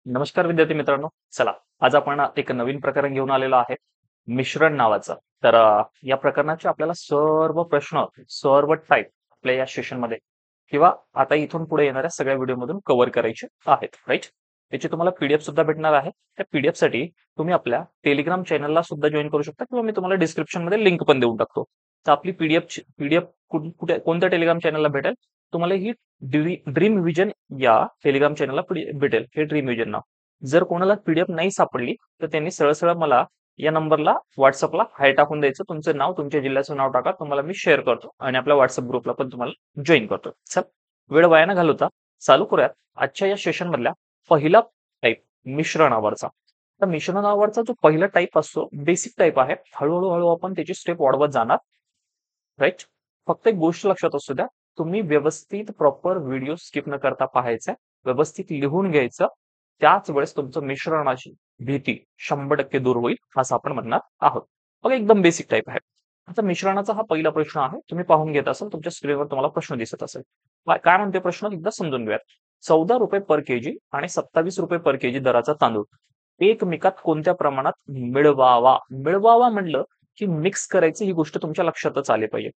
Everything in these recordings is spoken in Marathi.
नमस्कार विद्यार्थी मित्रांनो. चला, आज आपण एक नवीन प्रकरण घेऊन आलेलो आहे, मिश्रण नावाचं. तर या प्रकरणाचे आपल्याला सर्व प्रश्न, सर्व टाईप आपल्या या सेशनमध्ये किंवा आता इथून पुढे येणाऱ्या सगळ्या व्हिडिओमधून कव्हर करायचे आहेत, राईट? त्याची तुम्हाला पीडीएफ सुद्धा भेटणार आहे. त्या पीडीएफ साठी तुम्ही आपल्या टेलिग्राम चॅनलला सुद्धा जॉईन करू शकता किंवा मी तुम्हाला डिस्क्रिप्शन मध्ये लिंक पण देऊन टाकतो. तर आपली पीडीएफ कुठे कोणत्या टेलिग्राम चॅनलला भेटेल? तुम्हाला ही ड्रीम विजन या टेलिग्राम चॅनलला भेटेल. हे ड्रीम विजन नाव. जर कोणाला पीडीएफ नाही सापडली तर त्यांनी सरळ सरळ मला या नंबरला व्हॉट्सअपला हाय टाकून द्यायचं. तुमचं नाव, तुमच्या जिल्ह्याचं नाव टाका, तुम्हाला मी शेअर करतो आणि आपल्या व्हॉट्सअप ग्रुपला पण तुम्हाला जॉईन करतो. चल, वेळ वाया न घालवता चालू करूयात आजच्या या सेशन मधल्या पहिला टाईप, मिश्रणावरचा. तर मिश्रणावरचा जो पहिला टाईप असतो, बेसिक टाईप आहे. हळूहळू हळू आपण त्याची स्टेप वाढवत जाणार, राईट? फक्त एक गोष्ट लक्षात असू द्या, तुम्ही व्यवस्थित प्रॉपर व्हिडिओ स्किप न करता पाहायचा, व्यवस्थित लिहून घ्यायचं. त्याच वेळेस तुमचं मिश्रणाची भीती 100% दूर होईल असं आपण म्हणणार आहोत. मग एकदम बेसिक टाईप आहे. आता मिश्रणाचा हा पहिला प्रश्न आहे. तुम्ही पाहून घेत असाल, तुमच्या स्क्रीनवर तुम्हाला प्रश्न दिसत असेल. काय म्हणते प्रश्न, एकदा समजून घेऊयात. 14 रुपये पर केजी आणि 27 रुपये पर केजी दराचा तांदूळ एकमेकात कोणत्या प्रमाणात मिळवावा? मिळवावा म्हणलं की मिक्स करायची, ही गोष्ट तुमच्या लक्षातच आली पाहिजे.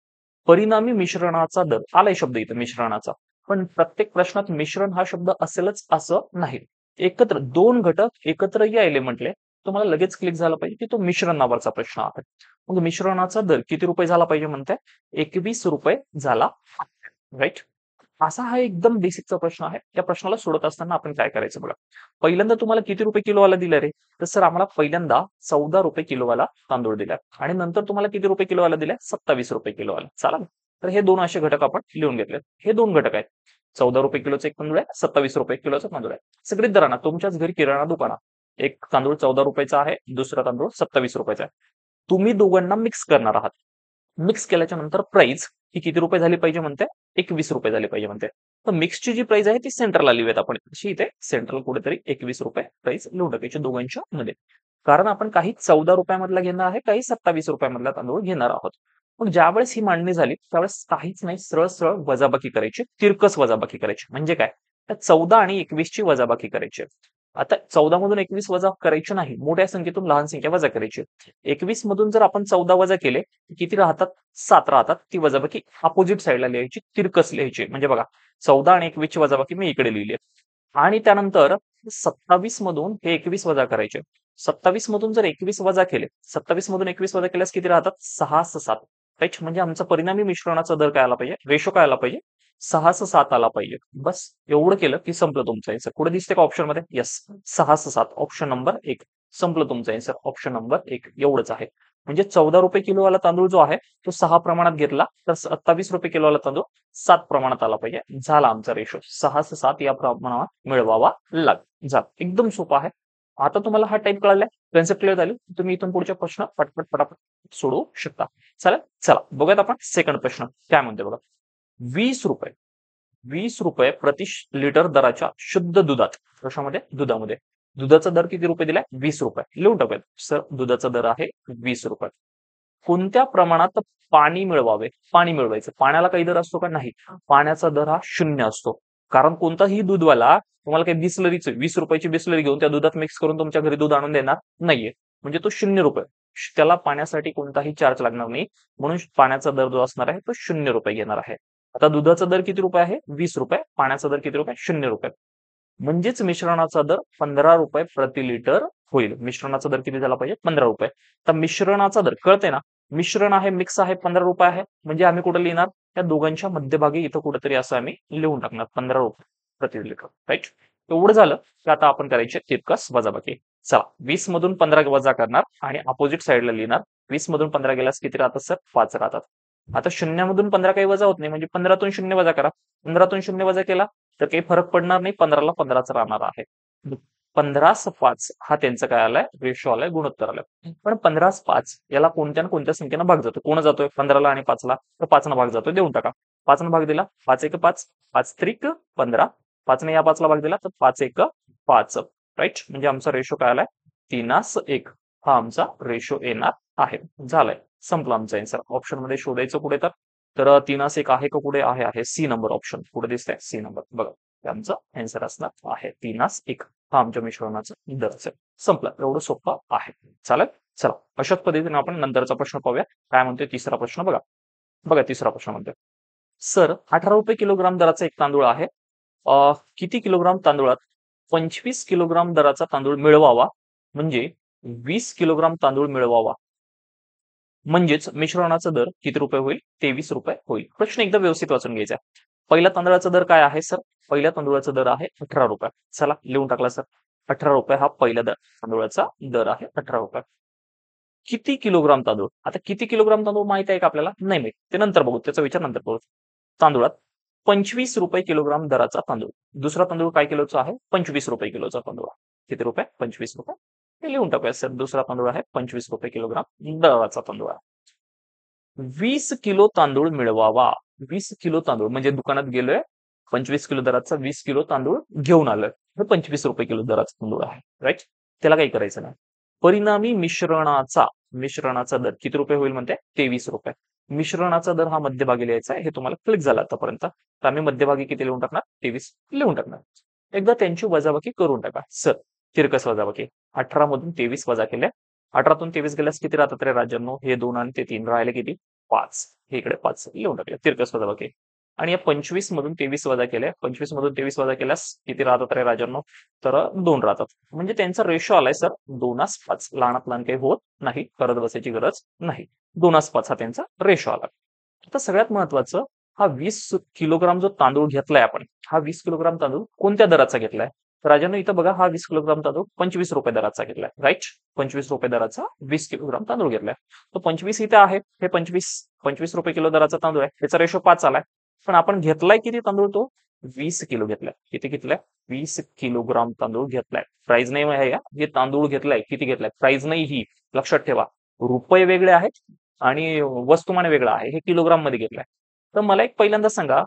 परिणामी मिश्रणाचा दर आलाय शब्द इथं मिश्रणाचा, पण प्रत्येक प्रश्नात मिश्रण हा शब्द असेलच असं नाही. एकत्र दोन घटक एकत्र यायले म्हटले, तुम्हाला लगेच क्लिक झाला पाहिजे की तो मिश्रण नावाचा प्रश्न आहे. मग मिश्रणाचा दर किती रुपये झाला पाहिजे म्हणते? 21 रुपये झाला, राईट? असा हा एकदम बेसिकचा प्रश्न आहे. त्या प्रश्नाला सोडत असताना आपण काय करायचं बघा. पहिल्यांदा तुम्हाला किती रुपये किलोवाला दिला रे? तर सर आम्हाला पहिल्यांदा 14 रुपये किलोवाला तांदूळ दिला आणि नंतर तुम्हाला किती रुपये किलोवाला दिलाय? 27 रुपये किलोवाला. चालेल. तर हे दोन असे घटक आपण लिहून घेतले. हे दोन घटक आहेत. 14 रुपये किलोचा एक तांदूळ आहे, 27 रुपये किलोचा तांदूळ आहे. सगळीच दरांना तुमच्याच घरी किराणा दुकानात एक तांदूळ 14 रुपयाचा आहे, दुसरा तांदूळ 27 रुपयाचा आहे. तुम्ही दोघांना मिक्स करणार आहात. मिक्स केल्याच्या नंतर प्राइस ही किती रुपये झाली पाहिजे म्हणते? 21 रुपये झाली पाहिजे म्हणते. तर मिक्सची जी प्राइस आहे ती सेंटरला लिहूयात आपण. अशी इथे सेंट्रल कुठेतरी 21 रुपये प्राइस लिहून टाकायची दोघांच्या मध्ये. कारण आपण काही 14 रुपयामधला घेणार आहे, काही 27 रुपयामधला तांदूळ घेणार आहोत. मग ज्यावेळेस ही मांडणी झाली त्यावेळेस काहीच नाही, सरळ सरळ वजाबाकी करायची, तिरकस वजाबाकी करायची. म्हणजे काय? त्या 14 आणि 21 ची वजाबाकी करायची. आता 14 मधून 21 वजा करायचे नाही, मोठ्या संख्येतून लहान संख्या वजा करायची. 21 मधून जर आपण 14 वजा केले किती राहतात? 7 राहतात. ती वजाबाकी अपोजिट साईडला लिहायची, तिरकस लिहायची. म्हणजे बघा, 14 आणि 21 ची वजाबाकी मी इकडे लिहिली आणि त्यानंतर 27 मधून हे 21 वजा करायचे. 27 मधून जर 21 वजा केले, 27 मधून 21 वजा केल्यास किती राहतात? 6 राईट? म्हणजे आमचा परिणामी मिश्रणाचा दर काय आला पाहिजे? रेशो काय आला पाहिजे? 6:7 आला पाहिजे. बस एवढं केलं की संपलं तुमचं आन्सर. पुढे दिसते का ऑप्शन मध्ये? येस, 6:7. Option number 1. संपलं तुमचं आन्सर. ऑप्शन नंबर 1 एवढंच आहे. म्हणजे 14 रुपये किलोवाला तांदूळ जो आहे तो 6 प्रमाणात घेतला तर 27 रुपये किलोवाला तांदूळ 7 प्रमाणात आला पाहिजे. झाला आमचा रेशो. 6:7 या प्रमाणात मिळवावा लागेल. एकदम सोपा आहे. आता तुम्हाला हा टाईप कळालाय, कन्सेप्ट क्लिअर झाली, तुम्ही इथून पुढच्या प्रश्न पटपट पटापट सोडवू शकता. चालेल, चला बघूयात आपण सेकंड प्रश्न काय म्हणते बघा. 20 रुपये 20 रुपये प्रति लिटर दराच्या शुद्ध दुधात, कशामध्ये? दुधामध्ये. दुधाचा दर किती रुपये दिलाय? 20 रुपये. लिहून टाकूयात. सर दुधाचा दर आहे 20 रुपये. कोणत्या प्रमाणात पाणी मिळवावे? पाणी मिळवायचं. पाण्याला काही दर असतो का? नाही. पाण्याचा दर हा 0 असतो. कारण कोणताही दूधवाला तुम्हाला काही बिस्लरीचे 20 रुपयाची बिस्लरी घेऊन त्या दुधात मिक्स करून तुमच्या घरी दूध आणून देणार नाहीये. म्हणजे तो 0 रुपये. त्याला पाण्यासाठी कोणताही चार्ज लागणार नाही, म्हणून पाण्याचा दर जो असणार आहे तो 0 रुपये घेणार आहे. आता दुधाचा दर किती रुपये आहे? 20 रुपये. पाण्याचा दर किती रुपये? 0 रुपये. म्हणजेच मिश्रणाचा दर 15 रुपये प्रति लिटर होईल. मिश्रणाचा दर किती झाला पाहिजे? 15 रुपये. तर मिश्रणाचा दर कळते ना, मिश्रण आहे, मिक्स आहे, 15 रुपये आहे. म्हणजे आम्ही कुठे लिहिणार? त्या दोघांच्या मध्यभागी इथं कुठेतरी असं आम्ही लिहून टाकणार 15 रुपये प्रति लिटर, राईट? एवढं झालं की आता आपण करायचे तितकस वजाबाकी. चला, 20 मधून 15 वजा करणार आणि अपोजिट साईडला लिहिणार. 20 मधून 15 गेल्यास किती राहतात सर? 5 राहतात. आता 0 मधून 15 काही वजा होत नाही, म्हणजे 15तून 0 वजा करा. 15तून 0 वजा केला तर काही फरक पडणार नाही. 15ला 15च राहणार आहे. 15:5 हा त्यांचं काय आलाय? रेशो आलाय, गुणोत्तर आलाय. पण 15:5 याला कोणत्या ना कोणत्या संख्येनं भाग जातो. कोण जातोय? 15ला आणि 5ला. तर 5 भाग जातोय, देऊन टाका. 5 भाग दिला, 5 1 5, 5 त्रिक 15. 5 या 5ला भाग दिला तर 5 1 5, राईट? म्हणजे आमचा रेशो काय आलाय? 3:1 हा आमचा रेशो येणार आहे. झालाय, संपला आमचा आन्सर. ऑप्शन मध्ये शोधायचं कुठे तर 3:1 आहे का? कुठे आहे? सी नंबर ऑप्शन पुढे दिसतंय, सी नंबर. बघा, आमचं आन्सर असणार आहे 3:1. हा आमच्या मिश्रणाचा दर असेल. संपलं. एवढं सोपं आहे. चालेल. चला अशाच पद्धतीने आपण नंतरचा प्रश्न पाहूया. काय म्हणतोय तिसरा प्रश्न बघा. बघा तिसरा प्रश्न म्हणतोय, सर 18 रुपये किलोग्राम दराचा एक तांदूळ आहे. किती किलोग्राम तांदूळात 25 किलोग्राम दराचा तांदूळ मिळवावा, म्हणजे 20 किलोग्राम तांदूळ मिळवावा, म्हणजेच मिश्रणाचा दर किती रुपये होईल? 23 रुपये होईल. प्रश्न एकदा व्यवस्थित वाचून घ्यायचा. पहिल्या तांदळाचा दर काय आहे सर? पहिल्या तांदूळाचा दर आहे 18 रुपये. चला लिहून टाकला सर. 18 रुपये हा पहिला तांदूळाचा दर आहे 18 रुपये. किती किलोग्राम तांदूळ? आता किती किलोग्राम तांदूळ माहित आहे का आपल्याला? नाही माहित. ते नंतर बघू, त्याचा विचार नंतर करू. तांदूळात 25 रुपये किलोग्राम दराचा तांदूळ. दुसरा तांदूळ काय किलोचा आहे? 25 रुपये किलोचा तांदूळ. किती रुपये? 25 रुपये. हे लिहून टाकूया सर. दुसरा तांदूळ आहे 25 रुपये किलोग्राम दराचा तांदूळ आहे. 20 किलो तांदूळ मिळवावा. 20 किलो तांदूळ म्हणजे दुकानात गेलोय, 25 किलो दराचा 20 किलो तांदूळ घेऊन आलोय. हे 25 रुपये किलो दराचा तांदूळ आहे. राईट. त्याला काही करायचं नाही. परिणामी मिश्रणाचा दर किती रुपये होईल म्हणते? 23 रुपये. मिश्रणाचा दर हा मध्यभागी लिहायचा आहे. हे तुम्हाला क्लिक झालं आतापर्यंत. तर आम्ही मध्यभागी किती लिहून टाकणार? 23 लिहून टाकणार. एकदा त्यांची वजाबाकी करून टाका. सर तिरकस वजाबाकी. 18 मधून 23 वजा केले. 18 तून 23 गेल्यास किती राहतात रे राजांनो? हे 2 आणि ते 3 राहिले किती? 5. हे इकडे 5 लिहून टाकले. तिरकस वजाबाकी. आणि या 25 मधून 23 वजा केले. 25 मधून 23 वजा केल्यास किती राहतात रे राजांनो? तर 2 राहतात. म्हणजे त्यांचा रेशो आलाय सर 2:5. लहानात लहान काही होत नाही, करत बसायची गरज नाही. 2:5 हा त्यांचा रेशो आला. आता सगळ्यात महत्वाचं, हा 20 किलोग्राम जो तांदूळ घेतलाय आपण, हा 20 किलोग्राम तांदूळ कोणत्या दराचा घेतलाय? राजांनो इथं बघा, हा 20 किलोग्राम तांदूळ 25 रुपये दराचा घेतलाय. राईट. 25 रुपये दराचा 20 किलोग्राम तांदूळ घेतलाय. तो 25 इथे आहे. हे 25 रुपये किलो दराचा तांदूळ आहे. त्याचा रेशो 5 आलाय. पण आपण घेतलाय किती तांदूळ? तो 20 किलो घेतलाय. किती घेतलाय? 20 किलोग्राम तांदूळ घेतलाय. प्राइस नाही आहे, हे तांदूळ घेतलाय. किती घेतलाय? प्राइस नाही ही, लक्षात ठेवा. रुपये वेगळे आहेत आणि वस्तुमान वेगळं आहे. हे किलोग्राम मध्ये घेतलाय. तर मला एक पहिल्यांदा सांगा,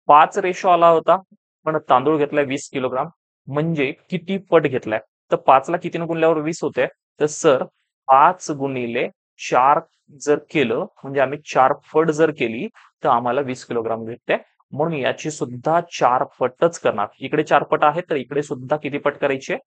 5 रेशो आला होता, पण तांदूळ घेतलाय 20 किलोग्राम, म्हणजे किती पट घेतलाय? तर 5 ला कितीने गुणल्यावर 20 होते. तर सर 5 गुणिले 4 जर केलं, म्हणजे आम्ही 4 पट जर केली, तर आम्हाला 20 किलोग्राम भेटते. म्हणून याची सुद्धा 4 पटच करणार. इकडे 4 पट आहे, तर इकडे सुद्धा किती पट करायचे?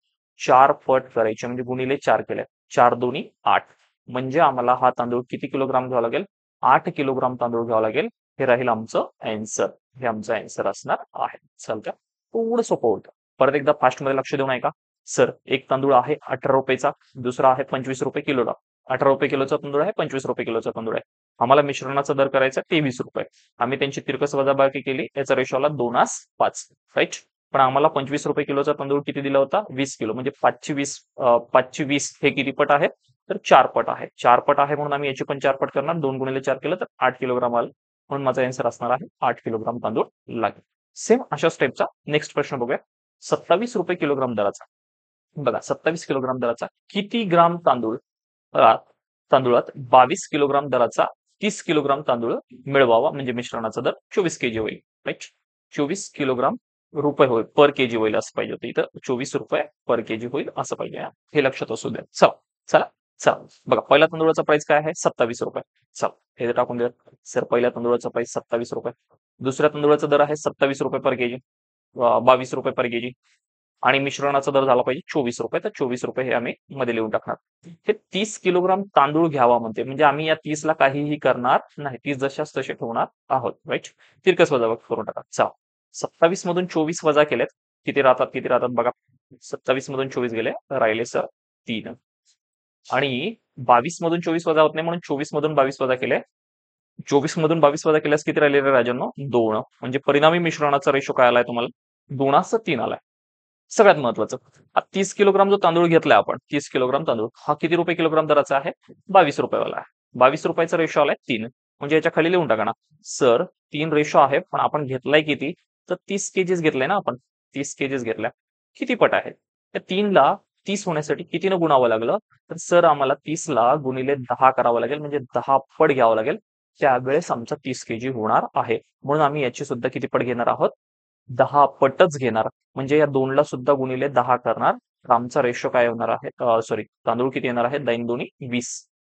4 पट करायचे. म्हणजे गुणिले 4 केले. 4 दोन्ही 8. म्हणजे आम्हाला हा तांदूळ किती किलोग्राम घ्यावा लागेल? 8 किलोग्राम तांदूळ घ्यावा लागेल. हे राहील आमचं अँसर. हे आमचं अँसर असणार आहे. चालतं. थोडं सोपं होतं. परत एकदा फास्ट मध्ये लक्ष देऊन ऐका. सर एक तांदूळ आहे 18 रुपयेचा, दुसरा आहे 25 रुपये किलोला. 18 रुपये किलोचा तांदूळ आहे, 25 रुपये किलोचा तांदूळ आहे. आम्हाला मिश्रणाचा दर करायचा 23 रुपये. आम्ही त्यांची तिरकस वजाबाकी केली. याचा रेशो आला 2:5. राईट. पण आम्हाला 25 रुपये किलोचा तांदूळ किती दिला होता? 20 किलो. म्हणजे 5 20 हे किती पट आहे? तर 4 पट आहे. 4 पट आहे म्हणून आम्ही याची पण 4 पट करणार. 2 गुणिले 4 केलं तर 8 किलोग्राम आलं. म्हणून माझा आन्सर असणार आहे 8 किलोग्राम तांदूळ लागेल. सेम अशा स्टेपचा नेक्स्ट प्रश्न बघूया. 27 रुपये किलोग्राम दराचा. बघा 27 किलोग्राम दराचा किती ग्राम तांदूळात 22 किलोग्राम दराचा 30 किलोग्राम तांदूळ मिळवावा, म्हणजे मिश्रणाचा दर 24 केजी होईल. राईट. 24 किलोग्राम रुपये होईल पर केजी होईल असं पाहिजे होतं. इथं 24 रुपये पर केजी होईल असं पाहिजे. हे लक्षात असू द्या. चला चला बघा, पहिल्या तांदूळाचा प्राइस काय आहे? 27 रुपये. चला हे टाकून द्या सर. पहिल्या तांदूळाचा प्राइस 27 रुपये. दुसऱ्या तांदूळाचा दर आहे 27 रुपये पर केजी, 22 रुपये पर केजी. आणि मिश्रणाचा दर झाला पाहिजे 24 रुपये. तर 24 रुपये हे आम्ही मध्ये लिहून टाकणार. हे 30 किलोग्राम तांदूळ घ्यावा म्हणते, म्हणजे आम्ही या 30 ला काहीही करणार नाही. 30 जशाच तसे ठेवणार आहोत. राईट. तिरकस वजाबाकी करून टाका. चला 27 मधून 24 वजा केलेत. किती राहतात बघा. 27 मधून 24 गेले, राहिले सर 3. आणि 22 मधून 24 वजा होत नाही, म्हणून 24 मधून 22 वजा केले. 24 मधून 22 वजा केल्यास किती राहिले रे राजांनो? 2. म्हणजे परिणामी मिश्रणाचा रेशो काय आलाय तुम्हाला? 2:3 आलाय. सगळ्यात महत्वाचं, 30 किलोग्राम जो तांदूळ घेतलाय आपण, 30 किलोग्राम तांदूळ हा किती रुपये किलोग्राम दराचा आहे? 22 रुपयेवाला आहे. 22 रुपयाचा रेशो आलाय 3. म्हणजे याच्या खाली लिहून टाका ना सर. 3 रेशो आहे, पण आपण घेतलाय किती? तर 30 केजीस घेतलाय ना आपण. 30 केजीस घेतल्या. किती पट आहे? त्या 3 ला 30 होण्यासाठी कितीनं गुणावं लागलं? तर सर आम्हाला 30 ला गुणिले 10 करावं लागेल, म्हणजे 10 पट घ्यावं लागेल. त्यावेळेस आमचा 30 केजी होणार आहे. म्हणून आम्ही याची सुद्धा किती पट घेणार आहोत? 10 पटच घेणार. म्हणजे या 2 ला सुद्धा गुणिले 10 करणार. तर आमचा रेशो काय होणार आहे? सॉरी, तांदूळ किती येणार आहे? 2 दोन्ही 20.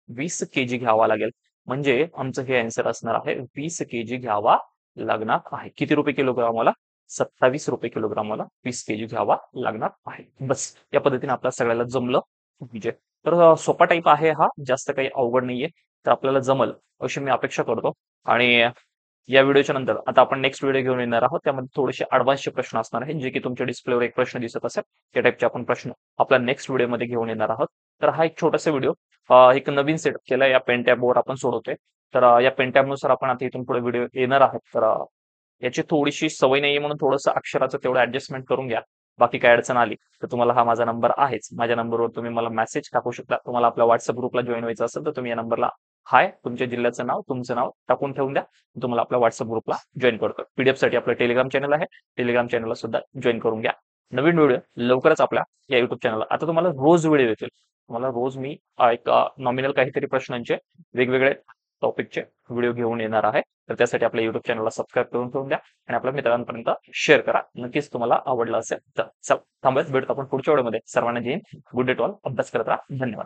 20 केजी घ्यावा लागेल. म्हणजे आमचं हे आन्सर असणार आहे 20 केजी घ्यावा लागणार आहे. किती रुपये किलोग्राम? ₹27 किलोग्रामाला 20 केजी घ्यावा लागणार आहे. बस या पद्धतीने आपल्याला सगळ्याला जमलं पाहिजे. तर सोपा टाईप आहे हा, जास्त काही अवघड नाहीये. तर आपल्याला जमल अशी मी अपेक्षा करतो. आणि या व्हिडिओच्या नंतर आता आपण नेक्स्ट व्हिडिओ घेऊन येणार आहोत. त्यामध्ये थोडेसे ॲडव्हान्सचे प्रश्न असणार आहेत, जे की तुमच्या डिस्प्लेवर एक प्रश्न दिसत असेल त्या टाईपचे आपण प्रश्न आपल्या नेक्स्ट व्हिडिओमध्ये घेऊन येणार आहोत. तर हा एक छोटासा व्हिडिओ एक नवीन सेटअप केला या पेन टॅबवर आपण सोडवतोय. तर या पेन टॅबनुसार आपण आता इथून पुढे व्हिडिओ येणार आहोत. तर याची थोडीशी सवय नाहीये म्हणून थोडंसं अक्षराचं तेवढं ऍडजस्टमेंट करून घ्या. बाकी काय अडचण आली तर तुम्हाला हा माझा नंबर आहेच. माझ्या नंबरवर तुम्ही मला मेसेज टाकू शकता. तुम्हाला आपल्या व्हॉट्सअप ग्रुपला जॉईन व्हायचं असेल तर तुम्ही या नंबरला हाय, तुमच्या जिल्ह्याचं नाव, तुमचं नाव टाकून ठेवून द्या. तुम्हाला आपल्या व्हॉट्सअप ग्रुपला जॉईन करतो. पीडीएफ साठी आपलं टेलिग्राम चॅनल आहे. टेलिग्राम चॅनलला सुद्धा जॉईन करून घ्या. नवीन व्हिडिओ लवकरच आपल्या या युट्यूब चॅनलला. आता तुम्हाला रोज व्हिडिओ येतील. तुम्हाला रोज मी एक नॉमिनल काहीतरी प्रश्नांचे वेगवेगळे टॉपिकचे व्हिडिओ घेऊन येणार आहे. तर त्यासाठी आपल्या युट्यूब चॅनलला सबस्क्राईब करून ठेवून द्या आणि आपल्या मित्रांपर्यंत शेअर करा. नक्कीच तुम्हाला आवडलं असेल तर चला थांबत भेटतो आपण पुढच्या व्हिडिओमध्ये. सर्वांना जय हिंद, गुड डे टू ऑल. अभ्यास करत राहा. धन्यवाद.